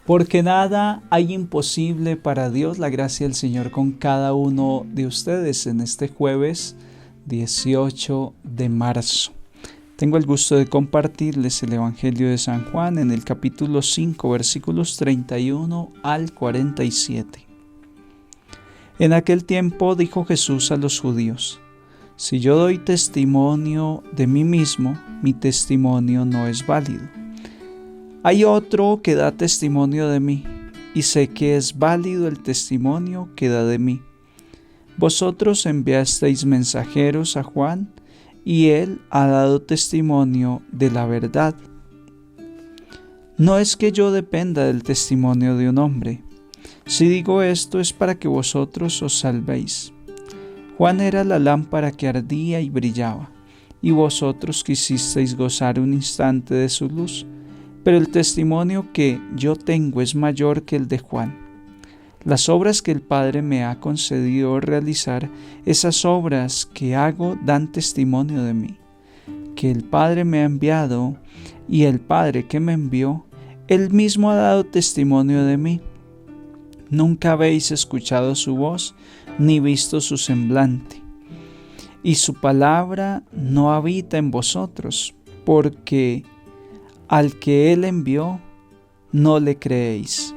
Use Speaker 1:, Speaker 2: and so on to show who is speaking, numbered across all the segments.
Speaker 1: porque nada hay imposible para Dios. La gracia del Señor con cada uno de ustedes en este jueves 18 de marzo. Tengo el gusto de compartirles el Evangelio de San Juan en el capítulo 5, versículos 31 al 47. En aquel tiempo dijo Jesús a los judíos: si yo doy testimonio de mí mismo, mi testimonio no es válido. Hay otro que da testimonio de mí, y sé que es válido el testimonio que da de mí. Vosotros enviasteis mensajeros a Juan, y él ha dado testimonio de la verdad. No es que yo dependa del testimonio de un hombre. Si digo esto es para que vosotros os salvéis. Juan era la lámpara que ardía y brillaba, y vosotros quisisteis gozar un instante de su luz. Pero el testimonio que yo tengo es mayor que el de Juan. Las obras que el Padre me ha concedido realizar, esas obras que hago dan testimonio de mí, que el Padre me ha enviado, y el Padre que me envió, Él mismo ha dado testimonio de mí. Nunca habéis escuchado su voz, ni visto su semblante, y su palabra no habita en vosotros, porque al que Él envió, no le creéis.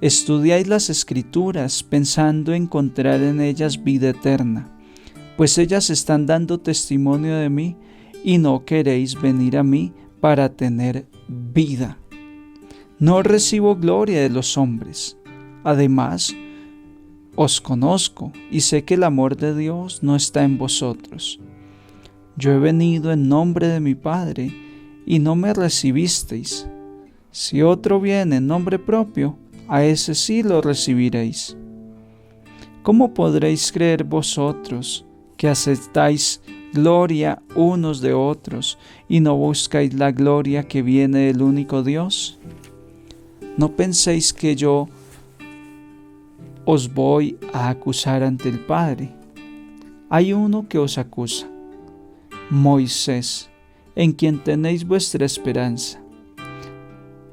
Speaker 1: Estudiáis las Escrituras pensando encontrar en ellas vida eterna, pues ellas están dando testimonio de mí y no queréis venir a mí para tener vida. No recibo gloria de los hombres. Además, os conozco y sé que el amor de Dios no está en vosotros. Yo he venido en nombre de mi Padre y no me recibisteis. Si otro viene en nombre propio, a ese sí lo recibiréis. ¿Cómo podréis creer vosotros que aceptáis gloria unos de otros y no buscáis la gloria que viene del único Dios? No penséis que yo os voy a acusar ante el Padre. Hay uno que os acusa, Moisés, en quien tenéis vuestra esperanza.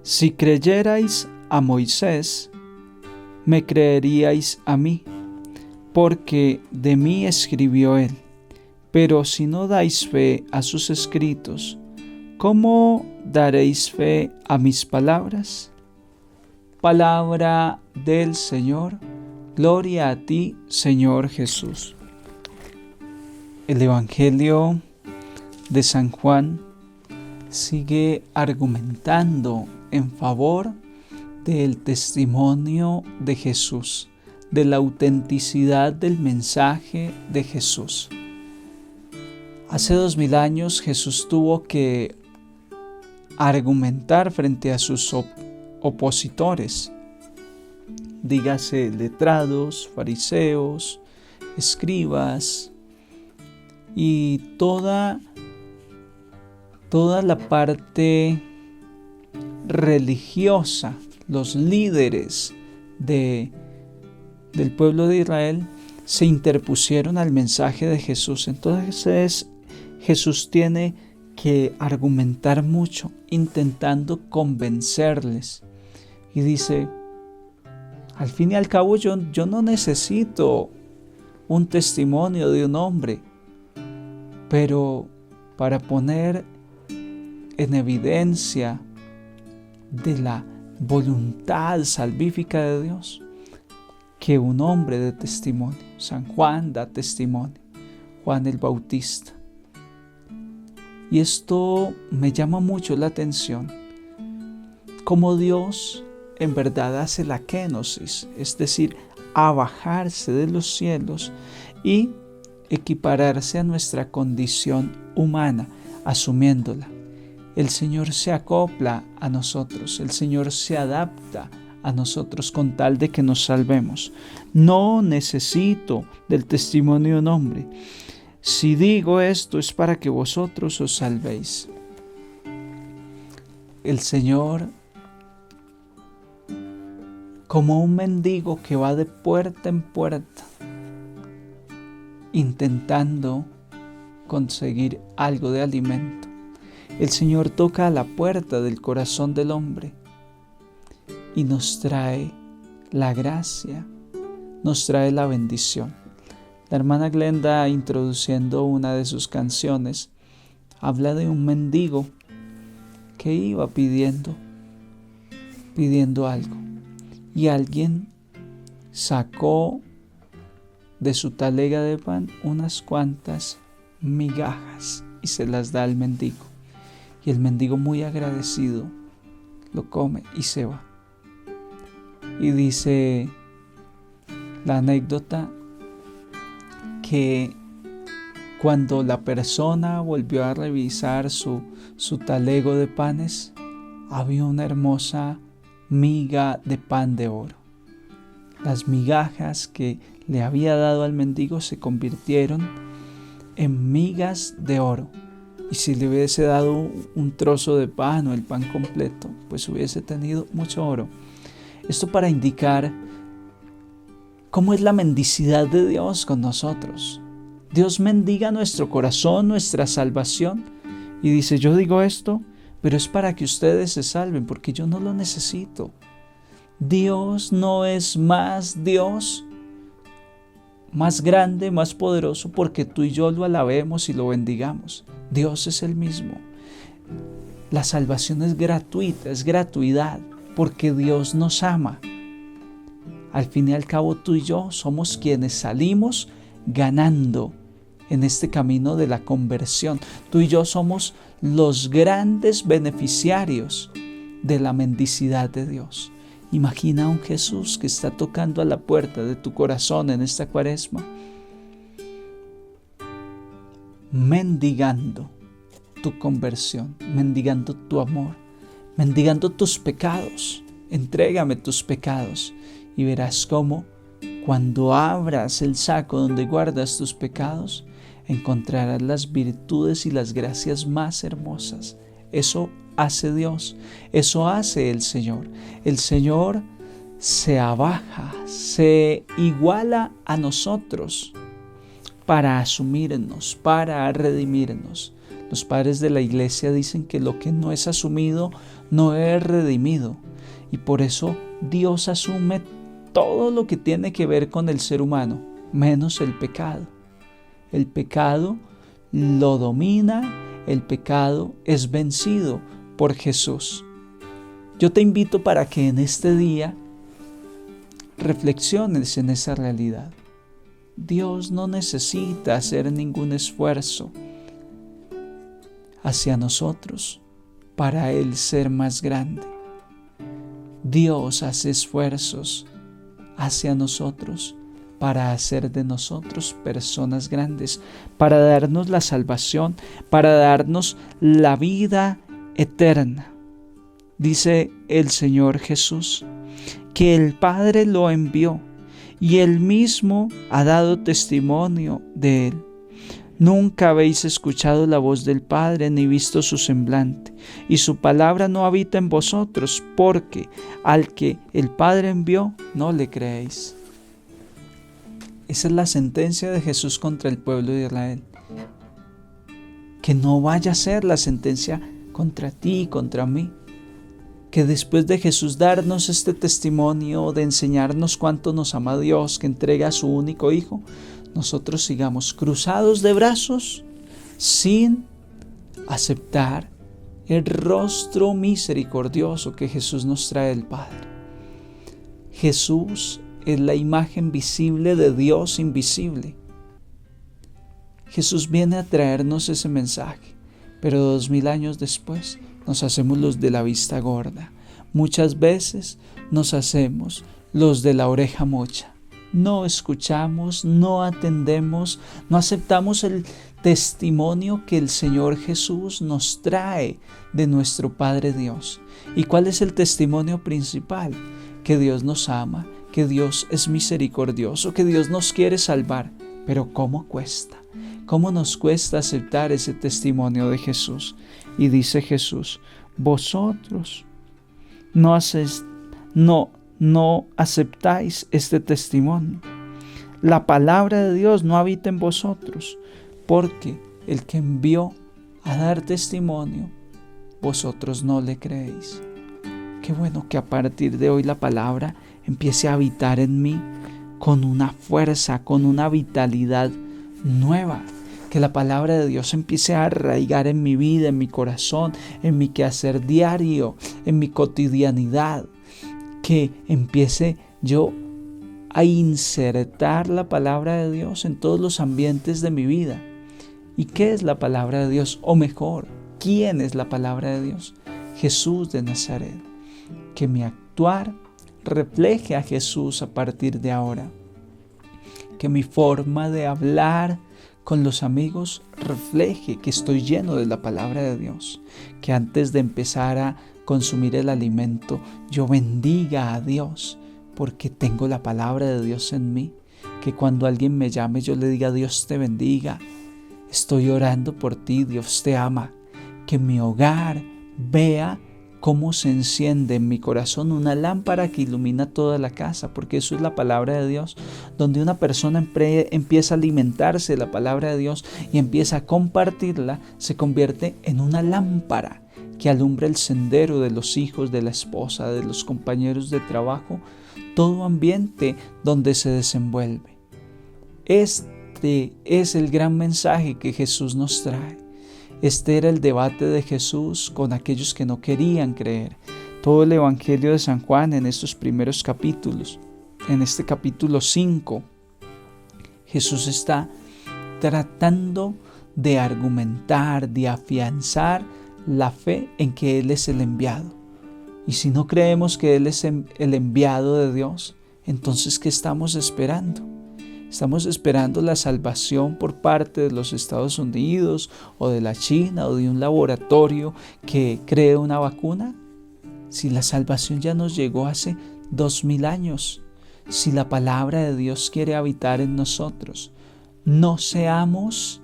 Speaker 1: Si creyerais a Moisés, me creeríais a mí, porque de mí escribió él. Pero si no dais fe a sus escritos, ¿cómo daréis fe a mis palabras? Palabra del Señor. Gloria a ti, Señor Jesús. El Evangelio de San Juan sigue argumentando en favor del testimonio de Jesús, de la autenticidad del mensaje de Jesús. Hace 2000 años Jesús tuvo que argumentar frente a sus opositores, dígase letrados, fariseos, escribas y toda la parte religiosa, los líderes del pueblo de Israel se interpusieron al mensaje de Jesús. Entonces Jesús tiene que argumentar mucho, intentando convencerles. Y dice, al fin y al cabo yo no necesito un testimonio de un hombre, pero para poner en evidencia de la voluntad salvífica de Dios, que un hombre dé testimonio. San Juan da testimonio, Juan el Bautista. Y esto me llama mucho la atención, cómo Dios en verdad hace la kenosis, es decir, a bajarse de los cielos y equipararse a nuestra condición humana, asumiéndola. El Señor se acopla a nosotros, el Señor se adapta a nosotros con tal de que nos salvemos. No necesito del testimonio de un hombre. Si digo esto es para que vosotros os salvéis. El Señor, como un mendigo que va de puerta en puerta, intentando conseguir algo de alimento, el Señor toca a la puerta del corazón del hombre y nos trae la gracia, nos trae la bendición. La hermana Glenda, introduciendo una de sus canciones, habla de un mendigo que iba pidiendo algo, y alguien sacó de su talega de pan unas cuantas migajas y se las da al mendigo. Y el mendigo, muy agradecido, lo come y se va. Y dice la anécdota que cuando la persona volvió a revisar su talego de panes, había una hermosa miga de pan de oro. Las migajas que le había dado al mendigo se convirtieron en migas de oro. Y si le hubiese dado un trozo de pan o el pan completo, pues hubiese tenido mucho oro. Esto para indicar cómo es la mendicidad de Dios con nosotros. Dios mendiga nuestro corazón, nuestra salvación, y dice: yo digo esto, pero es para que ustedes se salven, porque yo no lo necesito. Dios no es más Dios, más grande, más poderoso, porque tú y yo lo alabemos y lo bendigamos. Dios es el mismo. La salvación es gratuita, es gratuidad, porque Dios nos ama. Al fin y al cabo, tú y yo somos quienes salimos ganando en este camino de la conversión. Tú y yo somos los grandes beneficiarios de la mendicidad de Dios. Imagina a un Jesús que está tocando a la puerta de tu corazón en esta Cuaresma, mendigando tu conversión, mendigando tu amor, mendigando tus pecados. Entrégame tus pecados y verás cómo, cuando abras el saco donde guardas tus pecados, encontrarás las virtudes y las gracias más hermosas. Eso hace Dios, eso hace el Señor. El Señor se abaja, se iguala a nosotros para asumirnos, para redimirnos. Los padres de la iglesia dicen que lo que no es asumido no es redimido, y por eso Dios asume todo lo que tiene que ver con el ser humano, menos el pecado. El pecado lo domina, el pecado es vencido por Jesús. Yo te invito para que en este día reflexiones en esa realidad. Dios no necesita hacer ningún esfuerzo hacia nosotros para Él ser más grande. Dios hace esfuerzos hacia nosotros para hacer de nosotros personas grandes, para darnos la salvación, para darnos la vida eterna. Dice el Señor Jesús que el Padre lo envió y Él mismo ha dado testimonio de Él. Nunca habéis escuchado la voz del Padre ni visto su semblante, y su palabra no habita en vosotros, porque al que el Padre envió no le creéis. Esa es la sentencia de Jesús contra el pueblo de Israel. Que no vaya a ser la sentencia contra ti y contra mí. Que después de Jesús darnos este testimonio, de enseñarnos cuánto nos ama Dios, que entrega a su único Hijo, nosotros sigamos cruzados de brazos sin aceptar el rostro misericordioso que Jesús nos trae del Padre. Jesús es la imagen visible de Dios invisible. Jesús viene a traernos ese mensaje, pero 2000 años después nos hacemos los de la vista gorda. Muchas veces nos hacemos los de la oreja mocha. No escuchamos, no atendemos, no aceptamos el testimonio que el Señor Jesús nos trae de nuestro Padre Dios. ¿Y cuál es el testimonio principal? Que Dios nos ama, que Dios es misericordioso, que Dios nos quiere salvar. Pero ¿cómo cuesta? ¿Cómo nos cuesta aceptar ese testimonio de Jesús? Y dice Jesús: vosotros no aceptáis este testimonio. La palabra de Dios no habita en vosotros, porque el que envió a dar testimonio, vosotros no le creéis. Qué bueno que a partir de hoy la palabra empiece a habitar en mí con una fuerza, con una vitalidad nueva. Que la palabra de Dios empiece a arraigar en mi vida, en mi corazón, en mi quehacer diario, en mi cotidianidad. Que empiece yo a insertar la palabra de Dios en todos los ambientes de mi vida. ¿Y qué es la palabra de Dios? O mejor, ¿quién es la palabra de Dios? Jesús de Nazaret. Que mi actuar refleje a Jesús a partir de ahora. Que mi forma de hablar con los amigos refleje que estoy lleno de la palabra de Dios. Que antes de empezar a consumir el alimento, yo bendiga a Dios porque tengo la palabra de Dios en mí. Que cuando alguien me llame, yo le diga: Dios te bendiga. Estoy orando por ti, Dios te ama. Que mi hogar vea cómo se enciende en mi corazón una lámpara que ilumina toda la casa, porque eso es la palabra de Dios. Donde una persona empieza a alimentarse de la palabra de Dios y empieza a compartirla, se convierte en una lámpara que alumbra el sendero de los hijos, de la esposa, de los compañeros de trabajo, todo ambiente donde se desenvuelve. Este es el gran mensaje que Jesús nos trae. Este era el debate de Jesús con aquellos que no querían creer. Todo el Evangelio de San Juan en estos primeros capítulos, en este capítulo 5, Jesús está tratando de argumentar, de afianzar la fe en que Él es el enviado. Y si no creemos que Él es el enviado de Dios, entonces ¿qué estamos esperando? ¿Estamos esperando la salvación por parte de los Estados Unidos o de la China o de un laboratorio que cree una vacuna? Si la salvación ya nos llegó hace 2000 años, si la palabra de Dios quiere habitar en nosotros, no seamos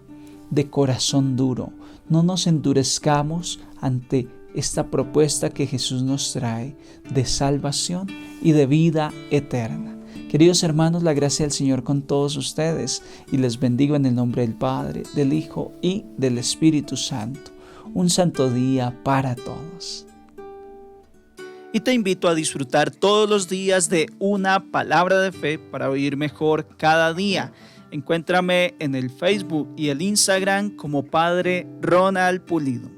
Speaker 1: de corazón duro, no nos endurezcamos ante esta propuesta que Jesús nos trae de salvación y de vida eterna. Queridos hermanos, la gracia del Señor con todos ustedes y les bendigo en el nombre del Padre, del Hijo y del Espíritu Santo. Un santo día para todos. Y te invito a disfrutar todos los días de una palabra de fe para vivir mejor cada día. Encuéntrame en el Facebook y el Instagram como Padre Ronald Pulido.